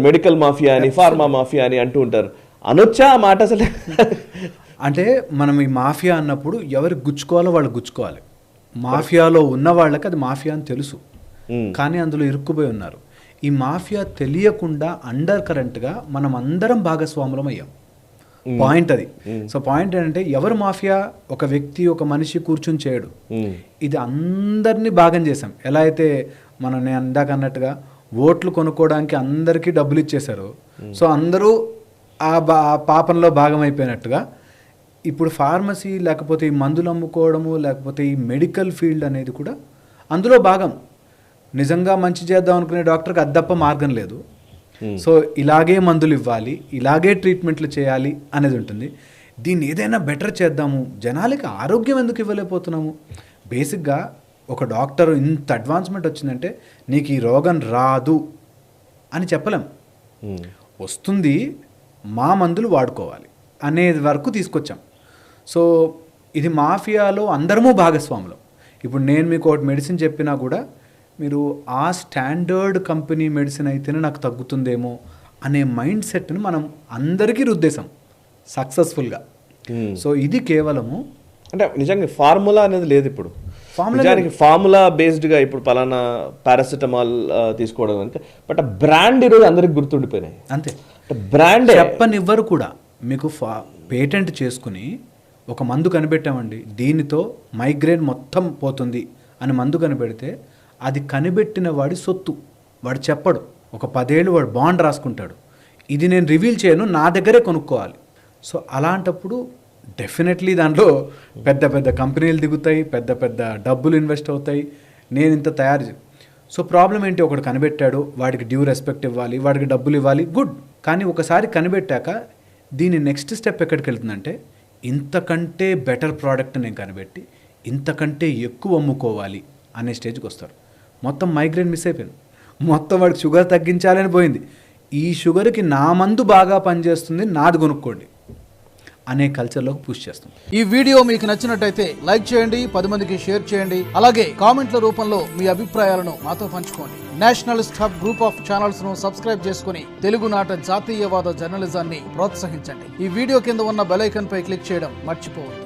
Medical mafia అని pharma mafia అని అంటూ ఉంటారు. అనొచ్చా ఆ మాట అసలు? అంటే మనం ఈ మాఫియా అన్నప్పుడు ఎవరికి గుచ్చుకోవాలో వాళ్ళు గుచ్చుకోవాలి. మాఫియాలో ఉన్న వాళ్ళకి అది మాఫియా అని తెలుసు, కానీ అందులో ఇరుక్కుపోయి ఉన్నారు. ఈ మాఫియా తెలియకుండా అండర్ కరెంట్గా మనం అందరం భాగస్వాములం అయ్యాం. పాయింట్ అది. సో పాయింట్ ఏంటంటే ఎవరు మాఫియా ఒక వ్యక్తి ఒక మనిషి కూర్చుని చేయడు, ఇది అందరినీ భాగం చేసాం. ఎలా అయితే నేను ఇందాక అన్నట్టుగా ఓట్లు కొనుక్కోవడానికి అందరికీ డబ్బులు ఇచ్చేశారు, సో అందరూ ఆ పాపంలో భాగం అయిపోయినట్టుగా ఇప్పుడు ఫార్మసీ లేకపోతే ఈ మందులు అమ్ముకోవడము లేకపోతే ఈ మెడికల్ ఫీల్డ్ అనేది కూడా అందులో భాగం. నిజంగా మంచి చేద్దాం అనుకునే డాక్టర్కి అద్దప్ప మార్గం లేదు. సో ఇలాగే మందులు ఇవ్వాలి, ఇలాగే ట్రీట్మెంట్లు చేయాలి అనేది ఉంటుంది. దీన్ని ఏదైనా బెటర్ చేద్దాము, జనాలకి ఆరోగ్యం ఎందుకు ఇవ్వలేకపోతున్నాము? బేసిక్గా ఒక డాక్టర్ ఇంత అడ్వాన్స్మెంట్ వచ్చిందంటే నీకు ఈ రోగం రాదు అని చెప్పలేం. వస్తుంది, మా మందులు వాడుకోవాలి అనేది వరకు తీసుకొచ్చాం. సో ఇది మాఫియాలో అందరము భాగస్వాములు. ఇప్పుడు నేను మీకు ఒకటి మెడిసిన్ చెప్పినా కూడా మీరు ఆ స్టాండర్డ్ కంపెనీ మెడిసిన్ అయితేనే నాకు తగ్గుతుందేమో అనే మైండ్ సెట్ని మనం అందరికీ రుద్దేశాం సక్సెస్ఫుల్గా. సో ఇది కేవలము అంటే నిజంగా ఫార్ములా అనేది లేదు ఇప్పుడు. నిజానికి ఫార్ములా బేస్డ్గా ఇప్పుడు పలానా పారాసిటమాల్ తీసుకోవడం అంటే, బట్ ఆ బ్రాండ్ ఈరోజు అందరికి గుర్తుండిపోయినాయి. అంతే, బ్రాండ్ చెప్పనివ్వరు కూడా. మీకు పేటెంట్ చేసుకుని ఒక మందు కనిపెట్టామండి, దీనితో మైగ్రేన్ మొత్తం పోతుంది అని మందు కనిపెడితే అది కనిపెట్టిన వాడి సొత్తు, వాడు చెప్పడు. ఒక 10 ఏళ్ళు వాడు బాండ్ రాసుకుంటాడు, ఇది నేను రివీల్ చేయను, నా దగ్గరే కొనుక్కోవాలి. సో అలాంటప్పుడు డెఫినెట్లీ దాంట్లో పెద్ద పెద్ద కంపెనీలు దిగుతాయి, పెద్ద పెద్ద డబ్బులు ఇన్వెస్ట్ అవుతాయి. నేను ఇంత తయారు. సో ప్రాబ్లం ఏంటి, ఒకడు కనిపెట్టాడు, వాడికి డ్యూ రెస్పెక్ట్ ఇవ్వాలి, వాడికి డబ్బులు ఇవ్వాలి, గుడ్. కానీ ఒకసారి కనిపెట్టాక దీని నెక్స్ట్ స్టెప్ ఎక్కడికి వెళ్తుందంటే, ఇంతకంటే బెటర్ ప్రోడక్ట్ నేను కనిపెట్టి ఇంతకంటే ఎక్కువ అమ్ముకోవాలి అనే స్టేజ్కి వస్తారు. మొత్తం మైగ్రేన్ మిస్ అయిపోయింది, మొత్తం వాడికి షుగర్ తగ్గించాలని పోయింది. ఈ షుగర్కి నా మందు బాగా పనిచేస్తుంది, నాది కొనుక్కోండి అనే కల్చర్లోకి పుష్ చేస్తాం. ఈ వీడియో మీకు నచ్చినట్టయితే లైక్ చేయండి, 10 మందికి షేర్ చేయండి. అలాగే కామెంట్ల రూపంలో మీ అభిప్రాయాలను మాతో పంచుకోండి. Nationalist hub group of channels ను సబ్స్క్రైబ్ చేసుకుని తెలుగునాట జాతీయవాద జర్నలిజాన్ని ప్రోత్సహించండి. ఈ వీడియో కింద ఉన్న బెల్ ఐకాన్ పై క్లిక్ చేయడం మర్చిపోవద్దు.